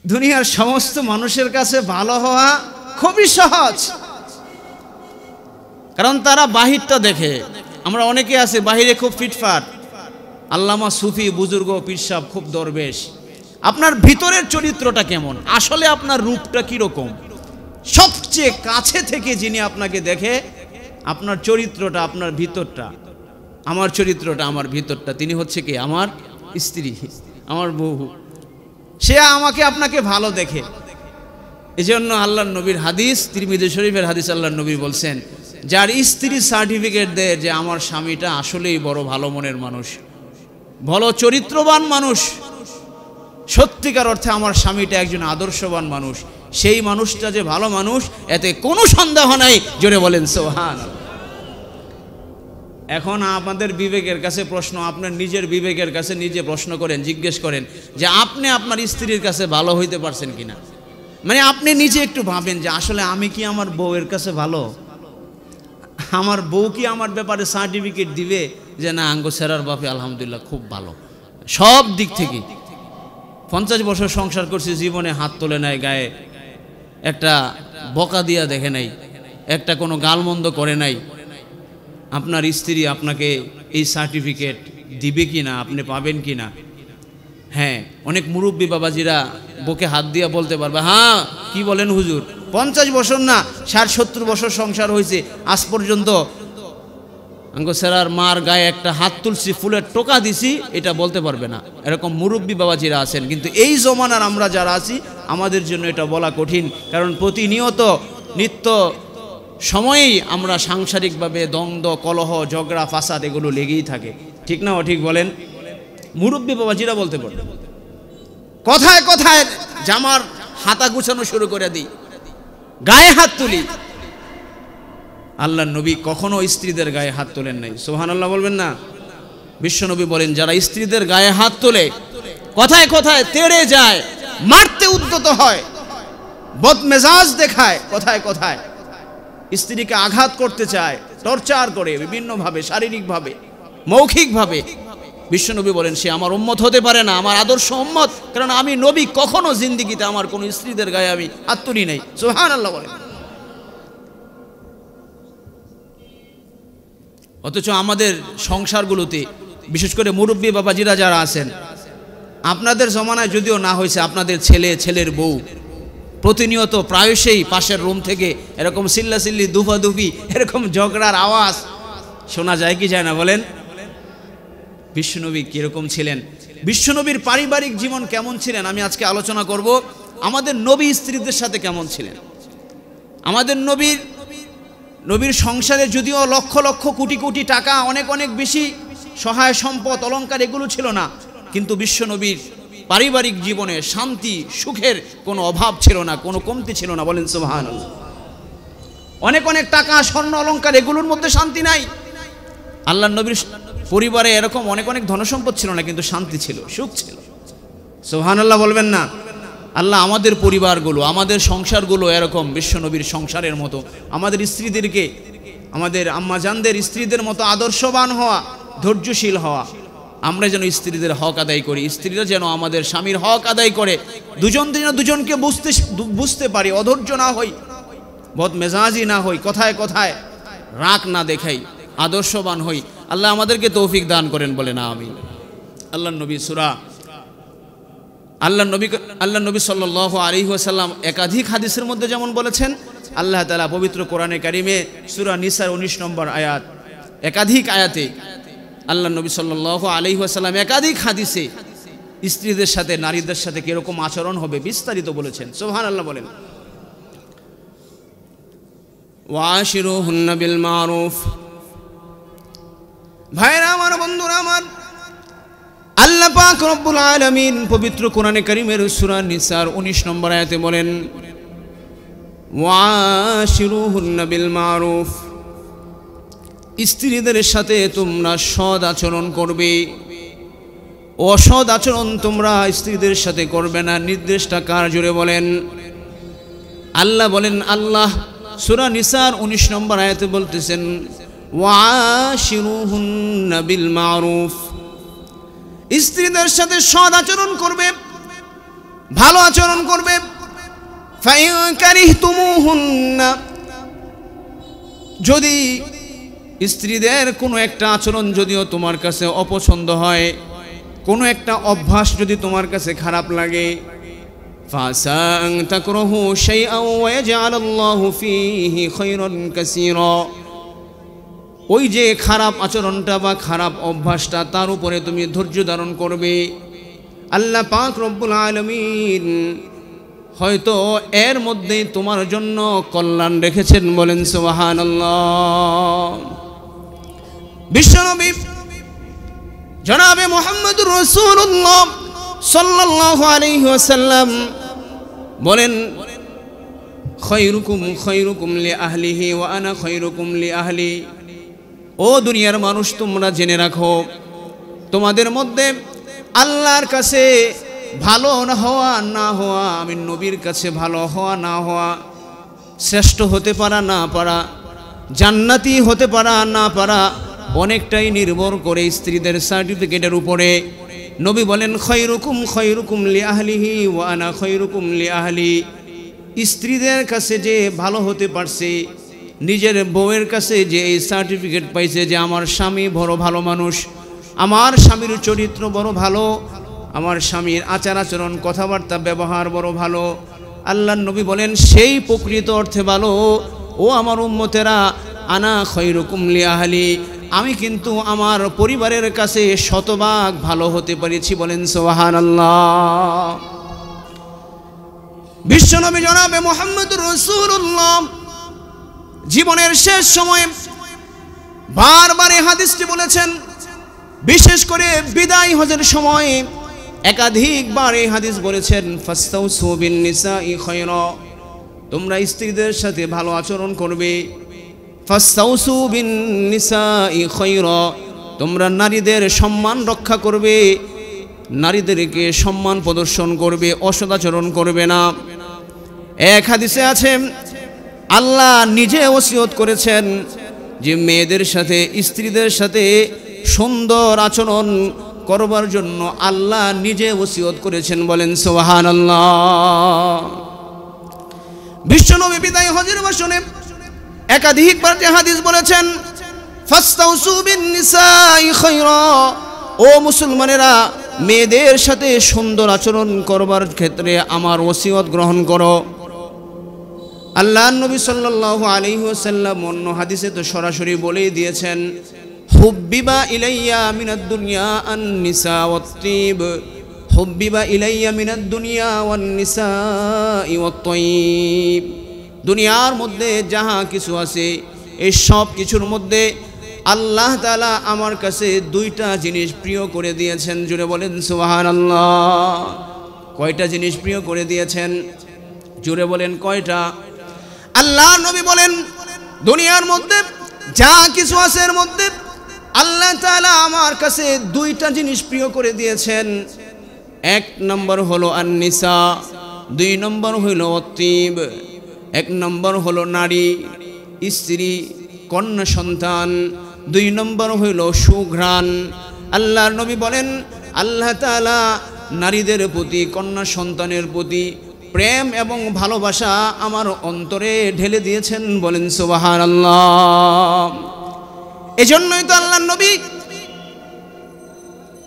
দুনিয়ার সমস্ত মানুষের কাছে ভালো হওয়া খুবই সহজ, কারণ তারা বাহিরটা দেখে। আমরা অনেকে আছে বাহিরে খুব ফিটফাট, আল্লামা সুফি বুজুর্গ পীর সাহেব খুব দরবেশ। আপনার ভিতরের চরিত্রটা কেমন, আসলে আপনার রূপটা কিরকম, সবচেয়ে কাছে থেকে যিনি আপনাকে দেখে আপনার চরিত্রটা, আপনার ভিতরটা, আমার চরিত্রটা, আমার ভিতরটা, তিনি হচ্ছে কি আমার স্ত্রী, আমার বউ। সে আমাকে আপনাকে ভালো দেখে। এজন্য আল্লাহর নবীর হাদিস, তিরমিজি শরীফের হাদিস, আল্লাহর নবী বলছেন, যার স্ত্রী সার্টিফিকেট দেয় যে আমার স্বামীটা আসলেই বড় ভালো মনের মানুষ, ভালো চরিত্রবান মানুষ, সত্যিকার অর্থে আমার স্বামীটা একজন আদর্শবান মানুষ, সেই মানুষটা যে ভালো মানুষ এতে কোনো সন্দেহ নাই। জোরে বলেন সুবহানাল্লাহ। এখন আপনাদের বিবেকের কাছে প্রশ্ন, আপনার নিজের বিবেকের কাছে নিজে প্রশ্ন করেন, জিজ্ঞেস করেন যে আপনি আপনার স্ত্রীর কাছে ভালো হইতে পারছেন কিনা। মানে আপনি নিজে একটু ভাবেন যে আসলে আমি কি আমার বউয়ের কাছে ভালো, আমার বউ কি আমার ব্যাপারে সার্টিফিকেট দিবে যে না আঙ্গ সেরার বাপে আলহামদুলিল্লাহ খুব ভালো সব দিক থেকে। 50 বছর সংসার করছি, জীবনে হাত তোলে নাই গায়ে, একটা বকা দিয়া দেখে নাই, একটা কোনো গালমন্দ করে নাই। আপনার স্ত্রী আপনাকে এই সার্টিফিকেট দিবে কি না, আপনি পাবেন কি না? হ্যাঁ, অনেক মুরব্বী বাবাজিরা বুকে হাত দিয়া বলতে পারবে, হ্যাঁ কি বলেন হুজুর, 50 বছর না 60-70 বছর সংসার হয়েছে, আজ পর্যন্ত আঙ্গো সেরার মার গায়ে একটা হাত তুলছি, ফুলের টোকা দিছি, এটা বলতে পারবে না। এরকম মুরব্বী বাবাজিরা আছেন। কিন্তু এই জমানার আমরা যারা আছি আমাদের জন্য এটা বলা কঠিন, কারণ প্রতিনিয়ত নিত্য সময়েই আমরা সাংসারিকভাবে দ্বন্দ্ব, কলহ, ঝগড়া, ফাসাদ এগুলো লেগেই থাকে। ঠিক না ঠিক বলেন? মুরব্বী বাবাজিরা বলতে পারে, কথায় কথায় জামার হাতা গুছানো শুরু করে দিই, গায়ে হাত তুলি। আল্লাহর নবী কখনো স্ত্রীদের গায়ে হাত তোলেন নাই। সুবহানাল্লাহ বলবেন না? বিশ্বনবী বলেন, যারা স্ত্রীদের গায়ে হাত তোলে, কথায় কথায় তেড়ে যায়, মারতে উদ্যত হয়, বদমেজাজ দেখায়, কথায় কথায় স্ত্রীকে আঘাত করতে চায়, টর্চার করে বিভিন্নভাবে, শারীরিকভাবে, মৌখিকভাবে, বিশ্বনবী বলেন সে আমার উম্মত হতে পারে না, আমার আদর্শ উম্মত। কারণ আমি নবী কখনো জিন্দেগিতে আমার কোন স্ত্রীদের গায়ে আমি হাত তুলি নাই। সুবহানাল্লাহ বলেন। অথচ আমাদের সংসারগুলোতে বিশেষ করে মুরব্বী বাবাজিরা যারা আছেন, আপনাদের জমানায় যদিও না হয়েছে, আপনাদের ছেলে, ছেলের বউ প্রতিনিয়ত প্রায়শই পাশের রুম থেকে এরকম চিল্লাচিল্লি, দুফাদুফি, এরকম ঝগড়ার আওয়াজ শোনা যায় কি যায় না বলেন? বিশ্বনবী কিরকম ছিলেন, বিশ্বনবীর পারিবারিক জীবন কেমন ছিলেন, আমি আজকে আলোচনা করব। আমাদের নবী স্ত্রীদের সাথে কেমন ছিলেন। আমাদের নবীর সংসারে যদিও লক্ষ লক্ষ কোটি কোটি টাকা, অনেক অনেক বেশি সহায় সম্পদ, অলংকার এগুলো ছিল না, কিন্তু বিশ্বনবীর পারিবারিক জীবনে শান্তি, সুখের কোনো অভাব ছিল না, কোনো কমতি ছিল না। বলেন সুবহানাল্লাহ। অনেক অনেক টাকা, স্বর্ণ, অলংকার এগুলোর মধ্যে শান্তি নাই। আল্লাহর নবীর পরিবারে এরকম অনেক অনেক ধনসম্পদ ছিল না, কিন্তু শান্তি ছিল, সুখ ছিল। সুবহানাল্লাহ বলবেন না? আল্লাহ আমাদের পরিবারগুলো, আমাদের সংসারগুলো এরকম বিশ্বনবীর সংসারের মতো, আমাদের স্ত্রীদেরকে, আমাদের আম্মাজানদের স্ত্রীদের মতো আদর্শবান হওয়া, ধৈর্যশীল হওয়া। আমরা যেন স্ত্রীদের হক আদায় করি, স্ত্রীরা যেন আমাদের স্বামীর হক আদায় করে, দুজন যেন দুজনকে বুঝতে পারি, অধৈর্য না হই, বদমেজাজি না হই, কথায় কথায় রাগ না দেখাই, আদর্শবান হই। আল্লাহ আমাদেরকে তৌফিক দান করেন, বলেন আমিন। আল্লাহর নবী আল্লাহ নবী সাল্লাল্লাহু আলাইহি ওয়াসাল্লাম একাধিক হাদিসের মধ্যে যেমন বলেছেন, আল্লাহ তাআলা পবিত্র কোরআনে কারিমে সূরা নিসার 19 নম্বর আয়াত, একাধিক আয়াতে আল্লাহ নবী সাল্লাল্লাহু আলাইহি ওয়াসাল্লাম একাধিক হাদিসে স্ত্রীদের সাথে, নারীদের সাথে কিরকম আচরণ হবে বিস্তারিত বলেছেন। সুবহানাল্লাহ বলেন। ওয়াশিরুহুন্না বিল মারুফ। ভাইরা আমার, বন্ধুরা আমার, আল্লাহ পাক রব্বুল আলামিন পবিত্র কোরআনে কারীমের সূরা নিসার 19 নম্বর আয়াতে বলেন, ওয়াশিরুহুন্না বিল মারুফ, স্ত্রীদের সাথে তোমরা সৎ আচরণ করবে, অসৎ আচরণ তোমরা স্ত্রীদের সাথে করবে না। নির্দেশটা কার? জোরে বলেন। আল্লাহ বলেন। আল্লাহ সূরা নিসার 19 নম্বর আয়াতে বলতেছেন, ওয়াশিরুহুন্না বিল মারুফ, স্ত্রীদের সাথে সৎ আচরণ করবে। ভালো আচরণ করবে। ফাইন কারিহতুমুহুন্না, যদি স্ত্রীদের কোনো একটা আচরণ যদিও তোমার কাছে অপছন্দ হয়, কোনো একটা অভ্যাস যদি তোমার কাছে খারাপ লাগে, ফাসা আন তাকরাহু শাইআন ওয়া ইয়াজআলাল্লাহু ফীহি খায়রান কাসীরা, ওই যে খারাপ আচরণটা বা খারাপ অভ্যাসটা তার উপরে তুমি ধৈর্য ধারণ করবে। আল্লাহ পাক রব্বুল আলামিন হয়তো এর মধ্যে তোমার জন্য কল্যাণ রেখেছেন, বলেন সুবহানাল্লাহ। বিশ্বনবী জনাবে মুহাম্মদুর রাসূলুল্লাহ সাল্লাল্লাহু আলাইহি ওয়াসাল্লাম বলেন, খায়রুকুম খায়রুকুম লিআহলিহি ওয়া আনা খায়রুকুম লিআহলি। ও দুনিয়ার মানুষ, তোমরা জেনে রাখো, তোমাদের মধ্যে আল্লাহর কাছে ভালো হওয়া না হওয়া, আমি নবীর কাছে ভালো হওয়া না হওয়া, শ্রেষ্ঠ হতে পারা না পারা, জান্নাতি হতে পারা না পারা অনেকটাই নির্ভর করে স্ত্রীদের সার্টিফিকেটের উপরে। নবী বলেন, খায়রুকুম খায়রুকুম লিআহলিহি ওয়া আনা খায়রুকুম লিআহলি। স্ত্রীদের কাছে যে ভালো হতে পারছে, নিজের বউয়ের কাছে যে এই সার্টিফিকেট পাইছে যে আমার স্বামী বড় ভালো মানুষ, আমার স্বামীর চরিত্র বড় ভালো, আমার স্বামীর আচার আচরণ কথাবার্তা ব্যবহার বড় ভালো, আল্লাহর নবী বলেন সেই প্রকৃত অর্থে ভালো। ও আমার উম্মতেরা, আনা খায়রুকুম লিআহলি, আমি কিন্তু আমার পরিবারের কাছে শতভাগ ভালো হতে পেরেছি, বলেন সুবহানাল্লাহ। বিশ্বনবী জনাবে মুহাম্মদুর রাসূলুল্লাহ জীবনের শেষ সময়ে বারবার এই হাদিসটি বলেছেন। বিশেষ করে বিদায় হজের সময় একাধিকবার এই হাদিস বলেছেন, ফাস্তাউসু বিন নিসাই খায়রা, তোমরা স্ত্রীদের সাথে ভালো আচরণ করবে। ফাস্তাউসু বিন নিসাই খায়রা, তোমরা নারীদের সম্মান রক্ষা করবে, নারীদেরকে সম্মান প্রদর্শন করবে, অসদাচরণ করবে না। এক হাদিসে আছে, আল্লাহ নিজে ওসিয়ত করেছেন যে মেয়েদের সাথে স্ত্রীদের সাথে সুন্দর আচরণ করবার জন্য আল্লাহ নিজে ওসিয়ত করেছেন, বলেন সুবহানাল্লাহ। বিশ্বনবী বিদায় হজের ভাষণে একাধিকবার যে হাদিস বলেছেন, ফাস্তাউসু বিন নিসাই খায়রা, ও মুসলমানেরা, মেয়েদের সাথে সুন্দর আচরণ করবার ক্ষেত্রে আমার ওসিয়ত গ্রহণ করো। আল্লাহর নবী সাল্লাল্লাহু আলাইহি ওয়াসাল্লাম অন্য হাদিসে তো সরাসরি বলেই দিয়েছেন, হুব্বিবা ইলাইয়া মিনাদ দুনিয়া আন নিসা ওয়াত তিব, হুব্বিবা ইলাইয়া মিনাদ দুনিয়া ওয়ান নিসাই ওয়াত তাইব। দুনিয়ার মধ্যে যাহা কিছু আছে এই সব কিছুর মধ্যে আল্লাহ তাআলা আমার কাছে দুইটা জিনিস প্রিয় করে দিয়েছেন। জুড়ে বলেন সুবহানাল্লাহ। কয়টা জিনিস প্রিয় করে দিয়েছেন? জুড়ে বলেন কয়টা? আল্লাহ নবী বলেন, দুনিয়ার মধ্যে যা কিছু আছে এর মধ্যে আল্লাহ তাআলা আমার কাছে দুইটা জিনিস প্রিয় করে দিয়েছেন। এক নম্বর হলো আন-নিসা, দুই নম্বর হলো অতীব। এক নম্বর হলো নারী, স্ত্রী, কন্যা সন্তান, দুই নম্বর হইল সুঘ্রাণ। আল্লাহর নবী বলেন, আল্লাহ তাআলা নারীদের প্রতি, কন্যা সন্তানের প্রতি প্রেম এবং ভালোবাসা আমার অন্তরে ঢেলে দিয়েছেন, বলেন সুবহানাল্লাহ। এজন্যই তো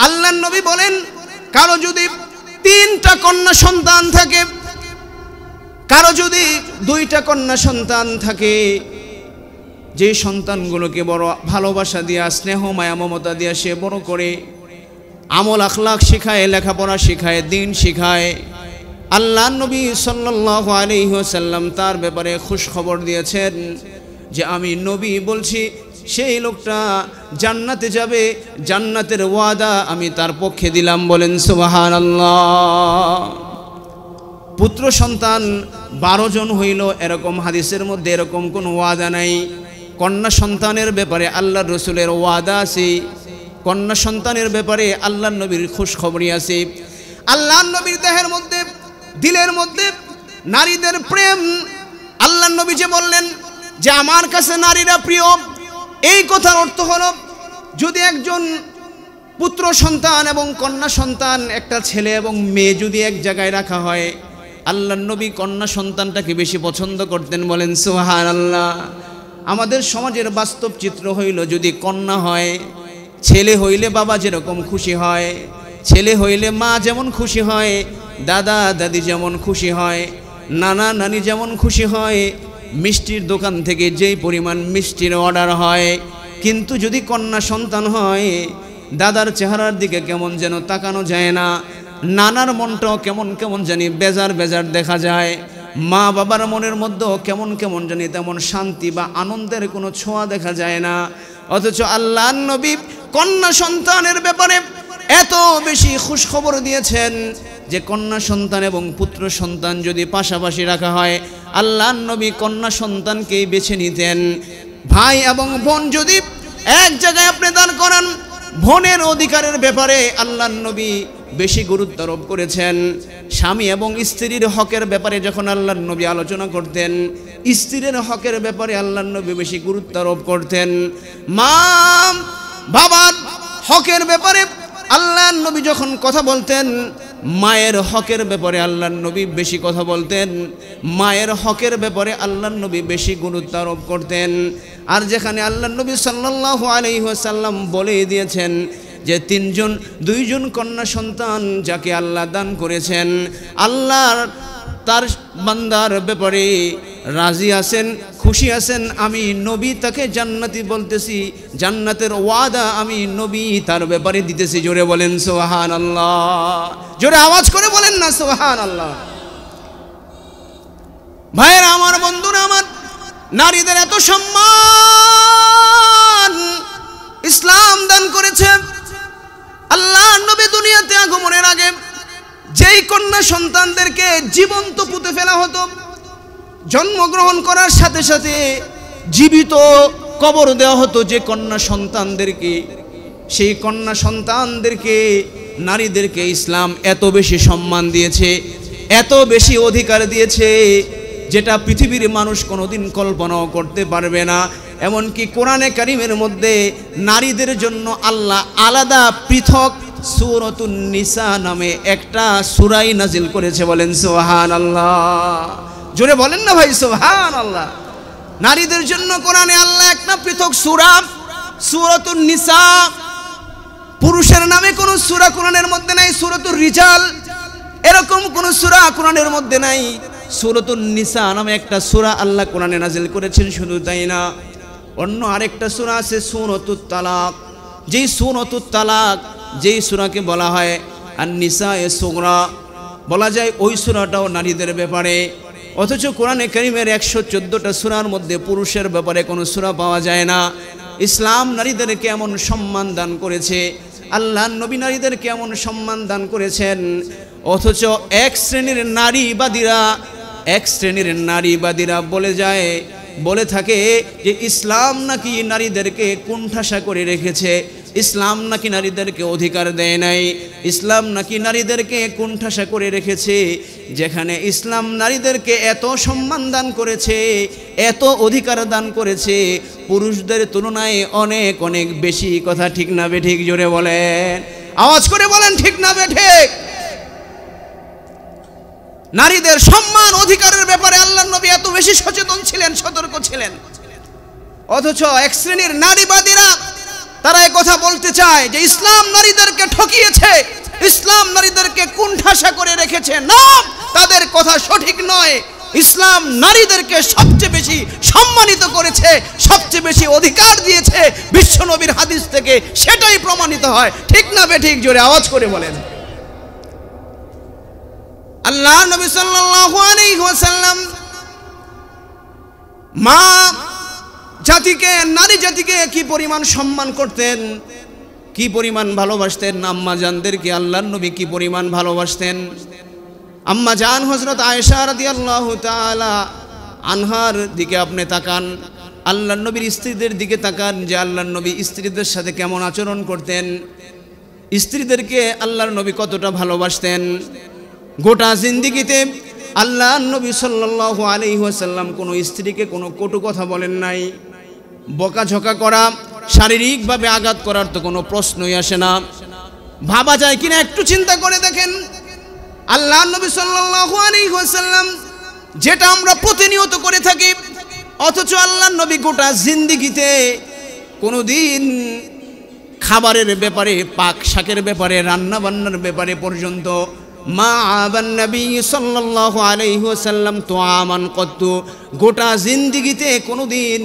আল্লাহর নবী বলেন, কারো যদি 3টা কন্যা সন্তান থাকে, কারো যদি 2টা কন্যা সন্তান থাকে, যে সন্তানগুলোকে বড় ভালোবাসা দিয়া, স্নেহ মায়া মমতা দিয়া সে বড় করে, আমল আখলাক শেখায়, লেখাপড়া শেখায়, দিন শেখায়, আল্লাহর নবী সাল্লাল্লাহু আলাইহি ওয়াসাল্লাম তার ব্যাপারে খুশ খবর দিয়েছেন যে আমি নবী বলছি সেই লোকটা জান্নাতে যাবে, জান্নাতের ওয়াদা আমি তার পক্ষে দিলাম, বলেন সুবহানাল্লাহ। পুত্র সন্তান 12 জন হইল, এরকম হাদিসের মধ্যে এরকম কোনো ওয়াদা নাই। কন্যা সন্তানের ব্যাপারে আল্লাহর রাসূলের ওয়াদা আছে, কন্যা সন্তানের ব্যাপারে আল্লাহর নবীর খুশ খবরই আছে। আল্লাহর নবীর দেহের মধ্যে, দিলের মধ্যে নারীদের প্রেম। আল্লাহর নবী যে বললেন যে আমার কাছে নারীরা প্রিয়, এই কথার অর্থ হলো যদি একজন পুত্র সন্তান এবং কন্যা সন্তান, একটা ছেলে এবং মেয়ে যদি এক জায়গায় রাখা হয়, আল্লাহর নবী কন্যা সন্তানটাকে বেশি পছন্দ করতেন, বলেন সুবহানাল্লাহ। আমাদের সমাজের বাস্তব চিত্র হইল, যদি কন্যা হয়, ছেলে হইলে বাবা যেরকম খুশি হয়, ছেলে হইলে মা যেমন খুশি হয়, দাদা দাদি যেমন খুশি হয়, নানা নানি যেমন খুশি হয়, মিষ্টির দোকান থেকে যেই পরিমাণ মিষ্টির অর্ডার হয়। কিন্তু যদি কন্যা সন্তান হয়, দাদার চেহারার দিকে কেমন যেন তাকানো যায় না, নানার মনটাও কেমন কেমন জানি বেজার বেজার দেখা যায়, মা বাবার মনের মধ্যেও কেমন কেমন জানি তেমন শান্তি বা আনন্দের কোনো ছোঁয়া দেখা যায় না। অথচ আল্লাহর নবী কন্যা সন্তানের ব্যাপারে এত বেশি খুশখবর দিয়েছেন যে কন্যা সন্তান এবং পুত্র সন্তান যদি পাশাপাশি রাখা হয়, আল্লাহর নবী কন্যা সন্তানকেই বেছে নিতেন। ভাই এবং বোন যদি এক জায়গায় আপনি দান করান, বোনের অধিকারের ব্যাপারে আল্লাহর নবী বেশি গুরুত্ব আরোপ করেছেন। স্বামী এবং স্ত্রীর হকের ব্যাপারে যখন আল্লাহর নবী আলোচনা করতেন, স্ত্রীর হকের ব্যাপারে আল্লাহর নবী বেশি গুরুত্ব আরোপ করতেন। মা বাবার হকের ব্যাপারে আল্লাহর নবী যখন কথা বলতেন, মায়ের হকের ব্যাপারে আল্লাহর নবী বেশি কথা বলতেন, মায়ের হকের ব্যাপারে আল্লাহর নবী বেশি গুরুত্ব আরোপ করতেন। আর যেখানে আল্লাহর নবী সাল্লাল্লাহু আলাইহি ওয়াসাল্লাম বলে দিয়েছেন যে দুইজন কন্যা সন্তান যাকে আল্লাহ দান করেছেন, আল্লাহ তার বান্দার ব্যাপারে রাজি আছেন, খুশি আছেন, আমি নবী তাকে জান্নাতি বলতেছি, জান্নাতের ওয়াদা আমি নবী তার ব্যাপারে দিতেছি। জোরে বলেন সুবহানাল্লাহ, জোরে আওয়াজ করে বলেন না সুবহানাল্লাহ। ভাইয়েরা আমার, বন্ধুরা আমার, নারীদের এত সম্মান ইসলাম দান করেছে। আল্লাহ নবী দুনিয়াতে আগমনের আগে যেই কন্যা সন্তানদেরকে জীবন্ত পুঁতে ফেলা হতো, জন্মগ্রহণ করার সাথে সাথে জীবিত কবর দেওয়া হতো যে কন্যা সন্তানদেরকে, সেই কন্যা সন্তানদেরকে, নারীদেরকে ইসলাম এত বেশি সম্মান দিয়েছে, এত বেশি অধিকার দিয়েছে, যেটা পৃথিবীর মানুষ কোনোদিন কল্পনাও করতে পারবে না। এমনকি কোরআনে কারিমের মধ্যে নারীদের জন্য আল্লাহ আলাদা পৃথক সূরাতুন নিসা নামে একটা সূরাই নাজিল করেছে, বলেন সুবহানাল্লাহ। জোরে বলেন না ভাই সুবহানাল্লাহ। নারীদের জন্য কোরআনে আল্লাহ একটা পৃথক সূরা, সূরাতুন নিসা। পুরুষের নামে কোনো সূরা কোরআনের মধ্যে নাই, সূরাতুর রিজাল এরকম কোনো সূরা কোরআনের মধ্যে নাই। সূরাতুন নিসা নামে একটা সূরা আল্লাহ কোরআনে নাজিল করেছেন। শুধু তাই না, অন্য আরেকটা সূরা আছে সূরাতুত তালাক। যেই সূরাতুত তালাক, যেই সূরাকে বলা হয় আন-নিসা-এ সুগরা, বলা যায় ওই সূরাটাও নারীদের ব্যাপারে। অথচ কোরআনে কারীমের 114টা সূরার মধ্যে পুরুষের ব্যাপারে কোনো সূরা পাওয়া যায় না। ইসলাম নারীদেরকে এমন সম্মান দান করেছে, আল্লাহর নবী নারীদেরকে এমন সম্মান দান করেছেন। অথচ এক শ্রেণীর নারীবাদীরা বলে থাকে যে ইসলাম নাকি নারীদেরকে কুণ্ঠাসা করে রেখেছে, ইসলাম নাকি নারীদেরকে অধিকার দেয় নাই, ইসলাম নাকি নারীদেরকে কুণ্ঠাসা করে রেখেছে। যেখানে ইসলাম নারীদেরকে এত সম্মান দান করেছে, এত অধিকার দান করেছে, পুরুষদের তুলনায় অনেক অনেক বেশি। কথা ঠিক না বেঠিক? জোরে বলেন, আওয়াজ করে বলেন ঠিক না বেঠিক? নারীদের সম্মান অধিকারের ব্যাপারে আল্লাহর নবী এত বেশি সচেতন ছিলেন, সতর্ক ছিলেন। অথচ এক শ্রেণীর নারীবাদীরা তারা এই কথা বলতে চায় যে ইসলাম নারীদেরকে ঠকিয়েছে, ইসলাম নারীদেরকে কুণ্ঠাসা করে রেখেছে। না, তাদের কথা সঠিক নয়। ইসলাম নারীদেরকে সবচেয়ে বেশি সম্মানিত করেছে, সবচেয়ে বেশি অধিকার দিয়েছে। বিশ্ব নবীর হাদিস থেকে সেটাই প্রমাণিত হয়। ঠিক না বেঠিক? জোরে আওয়াজ করে বলেন। আল্লাহ নবী সাল্লাল্লাহু আলাইহি ওয়াসাল্লাম মা জাতিকে, নারী জাতিকে কি পরিমাণ সম্মান করতেন, কি পরিমাণ ভালোবাসতেন। আম্মা জানদেরকে আল্লাহর নবী কি পরিমাণ ভালোবাসতেন। আম্মা জান হযরত আয়েশা রাদিয়াল্লাহু তাআলা আনহার দিকে আপনি তাকান, আল্লাহর নবীর স্ত্রীদের দিকে তাকান, যে আল্লাহর নবী স্ত্রীদের সাথে কেমন আচরণ করতেন, স্ত্রীদেরকে আল্লাহর নবী কতটা ভালোবাসতেন। গোটা জিন্দেগিতে আল্লাহর নবী সাল্লাল্লাহু আলাইহি ওয়াসাল্লাম কোনো স্ত্রীকে কোনো কটু কথা বলেন নাই। বকাঝকা করা, শারীরিকভাবে আঘাত করার তো কোনো প্রশ্নই আসে না। ভাবা যায় কিনা একটু চিন্তা করে দেখেন, আল্লাহ নবী সাল্লাল্লাহু আলাইহি ওয়াসাল্লাম যেটা আমরা প্রতিনিয়ত করে থাকি, অথচ আল্লাহ নবী গোটা জিন্দেগিতে কোনোদিন খাবারের ব্যাপারে, পাক শাকের ব্যাপারে, রান্না বান্নার ব্যাপারে পর্যন্ত মা আবান নবী সাল্লাল্লাহু আলাইহি ওয়াসাল্লাম তুআমান কত্তু, গোটা জিন্দেগিতে কোনোদিন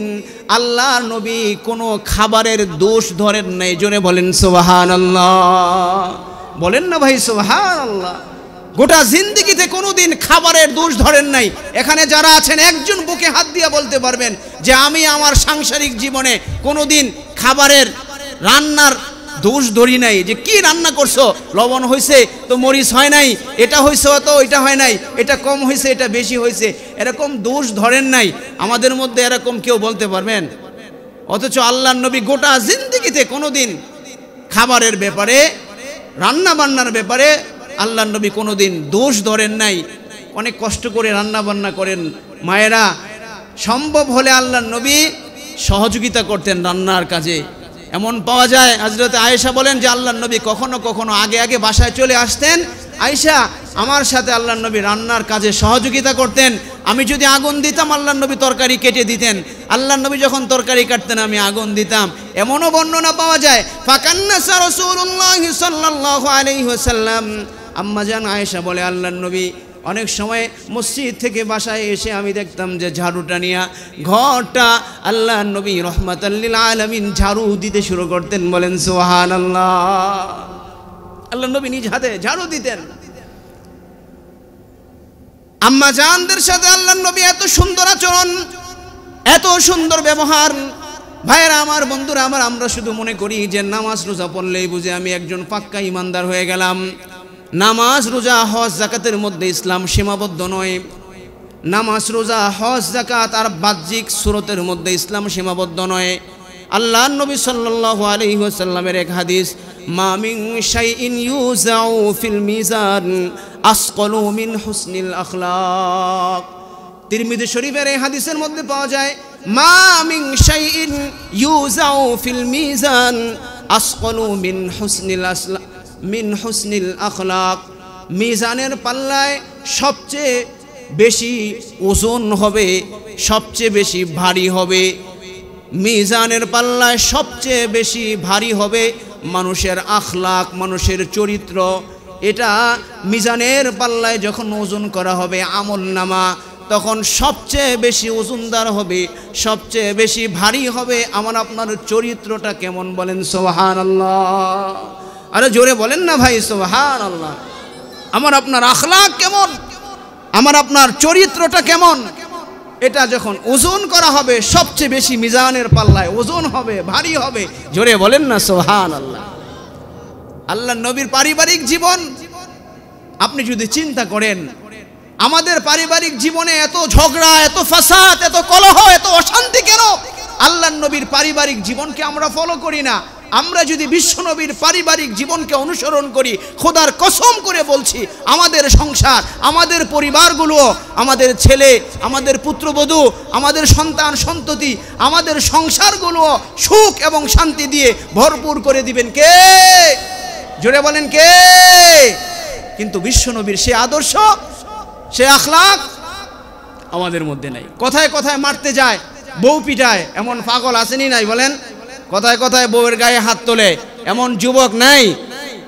আল্লাহর নবী কোনো খাবারের দোষ ধরেন নাই। জোরে বলেন সুবহানাল্লাহ, বলেন না ভাই সুবহানাল্লাহ। গোটা জিন্দেগিতে কোনোদিন খাবারের দোষ ধরেন নাই। এখানে যারা আছেন একজন বুকে হাত দিয়ে বলতে পারবেন যে আমি আমার সাংসারিক জীবনে কোনোদিন খাবারের রান্নার দোষ ধরি নাই, যে কি রান্না করছো, লবণ হয়েছে তো মরিচ হয় নাই, এটা হয়েছে তো ওইটা হয় নাই, এটা কম হয়েছে এটা বেশি হয়েছে, এরকম দোষ ধরেন নাই। আমাদের মধ্যে এরকম কেউ বলতে পারবেন? অথচ আল্লাহর নবী গোটা জিন্দেগিতে কোনোদিন খাবারের ব্যাপারে, রান্না বান্নার ব্যাপারে আল্লাহর নবী কোনোদিন দোষ ধরেন নাই। অনেক কষ্ট করে রান্না বান্না করেন মায়েরা, সম্ভব হলে আল্লাহর নবী সহযোগিতা করতেন রান্নার কাজে। এমন পাওয়া যায় হযরত আয়েশা বলেন যে আল্লাহর নবী কখনো কখনো আগে আগে বাসায় চলে আসতেন, আয়েশা আমার সাথে আল্লাহর নবী রান্নার কাজে সহযোগিতা করতেন। আমি যদি আগুন দিতাম আল্লাহর নবী তরকারি কেটে দিতেন, আল্লাহর নবী যখন তরকারি কাটতেন আমি আগুন দিতাম। এমনও বর্ণনা পাওয়া যায় ফাকান্নাসা রাসূলুল্লাহ সাল্লাল্লাহু আলাইহি ওয়াসাল্লাম, আম্মা জান আয়েশা বলে আল্লাহর নবী অনেক সময় মসজিদ থেকে বাসায় এসে আমি দেখতাম যে ঝাড়ুটা নিয়ে ঘরটা আল্লাহর নবী রাহমাতাল লিল আলামিন ঝাড়ু দিতে শুরু করতেন। বলেন সুবহানাল্লাহ। আল্লাহর নবী নিজ হাতে ঝাড়ু দিতেন। আম্মা জানদের সাথে আল্লাহর নবী এত সুন্দর আচরণ, এত সুন্দর ব্যবহার। ভাইয়েরা আমার, বন্ধুরা আমার, আমরা শুধু মনে করি যে নামাজ রোজা পড়লেই বুঝে আমি একজন পাক্কা ইমানদার হয়ে গেলাম। নামাজ রোজা হজ যাকাতের মধ্যে ইসলাম সীমাবদ্ধ নয়। নামাজ রোজা হজ যাকাত আর বাহ্যিক সুরতের মধ্যে ইসলাম সীমাবদ্ধ নয়। আল্লাহর নবী সাল্লাল্লাহু আলাইহি ওয়াসাল্লামের এক হাদিস, মা মিন শাইইন ইউজাউ ফিল মিজান আসকালু মিন হুসনিল আখলাক। তিরমিজি শরীফের এই হাদিসের মধ্যে পাওয়া যায় মা মিন শাইইন ইউজাউ ফিল মিজান আসকালু মিন হুসনিল আখলাক। মিজানের পাল্লায় সবচেয়ে বেশি ওজন হবে, সবচেয়ে বেশি ভারী হবে। মিজানের পাল্লায় সবচেয়ে বেশি ভারী হবে মানুষের আখলাক, মানুষের চরিত্র। এটা মিজানের পাল্লায় যখন ওজন করা হবে আমল নামা, তখন সবচেয়ে বেশি ওজনদার হবে, সবচেয়ে বেশি ভারী হবে আমার আপনার চরিত্রটা কেমন। বলেন সুবহানাল্লাহ। আরে জোরে বলেন না ভাই সুবহানাল্লাহ। আমার আপনার আখলাক কেমন, আমার আপনার চরিত্রটা কেমন, এটা যখন ওজন করা হবে সবচেয়ে বেশি মিজানের পাল্লায় ওজন হবে, ভারী হবে। জোরে বলেন না সুবহানাল্লাহ। আল্লাহর নবীর পারিবারিক জীবন আপনি যদি চিন্তা করেন, আমাদের পারিবারিক জীবনে এত ঝগড়া, এত ফাসাদ, এত কলহ, এত অশান্তি কেন? আল্লাহর নবীর পারিবারিক জীবনকে আমরা ফলো করি না। আমরা যদি বিশ্বনবীর পারিবারিক জীবনকে অনুসরণ করি, খোদার কসম করে বলছি আমাদের সংসার, আমাদের পরিবারগুলো, আমাদের ছেলে, আমাদের পুত্রবধূ, আমাদের সন্তান সন্ততি, আমাদের সংসারগুলো সুখ এবং শান্তি দিয়ে ভরপুর করে দিবেন কে? জোরে বলেন কে? কিন্তু বিশ্বনবীর সে আদর্শ, সে আখলাক আমাদের মধ্যে নাই। কথায় কথায় মারতে যায়, বউ পিটায়, এমন পাগল আসেনি নাই? বলেন, কথায় কথায় বউয়ের গায়ে হাত তোলে এমন যুবক নাই?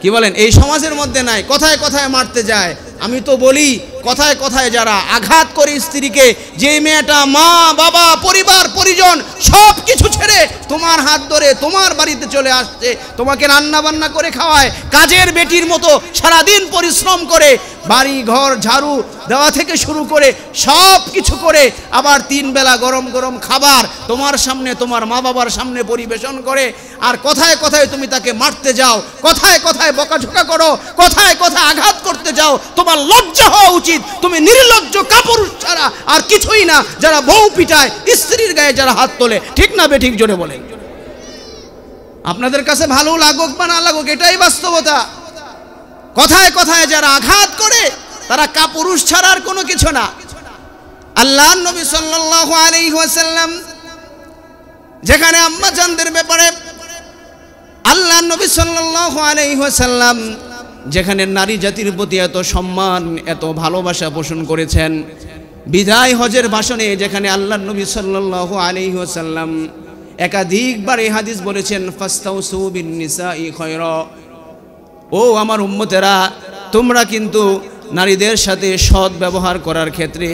কি বলেন, এই সমাজের মধ্যে নাই? কথায় কথায় মারতে যায়। আমি তো বলি কথায় কথায় যারা আঘাত করে স্ত্রীকে, যে মেয়েটা মা বাবা পরিবার পরিজন সব কিছু ছেড়ে তোমার হাত ধরে তোমার বাড়িতে চলে আসছে, তোমাকে রান্না বান্না করে খাওয়ায়, কাজের বেটির মতো সারাদিন পরিশ্রম করে বাড়ি ঘর ঝাড়ু দেওয়া থেকে শুরু করে সব কিছু করে, আবার 3 বেলা গরম গরম খাবার তোমার সামনে, তোমার মা বাবার সামনে পরিবেশন করে, আর কথায় কথায় তুমি তাকে মারতে যাও, কথায় কথায় বকাঝকা করো, কথায় কথায় আঘাত করতে যাও। তোমার লজ্জা হওয়া উচিত। তুমি নির্লজ্জ কাপুরুষ ছাড়া আর কিছুই না, যারা বউ পিটায়, স্ত্রীর গায়ে যারা হাত তোলে। ঠিক না বেঠিক? জোরে বলেন। আপনাদের কাছে ভালো লাগুক বা না লাগুক, এটাই বাস্তবতা। কথায় কথায় যারা আঘাত করে তারা কাপুরুষ ছাড়া আর কোনো কিছু না। আল্লাহর নবী সাল্লাল্লাহু আলাইহি ওয়াসাল্লাম যেখানে আম্মা জানদের ব্যাপারে আল্লাহ নবী সাল্লাল্লাহু আলাইহি ওয়াসাল্লাম যেখানে নারী জাতির প্রতি এত সম্মান এত ভালোবাসা পোষণ করেছেন, বিদায় হজের ভাষণে যেখানে আল্লাহ নবী সাল্লাল্লাহু আলাইহি ওয়াসাল্লাম একাধিকবার এই হাদিস বলেছেন, ফাস্তাউসু বিন নিসাই খায়রা, ও আমার উম্মতেরা, তোমরা কিন্তু নারীদের সাথে সৎ ব্যবহার করার ক্ষেত্রে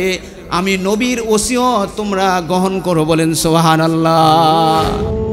আমি নবীর ওসিয়ত তোমরা গ্রহণ করো, বলেন সুবহানাল্লাহ।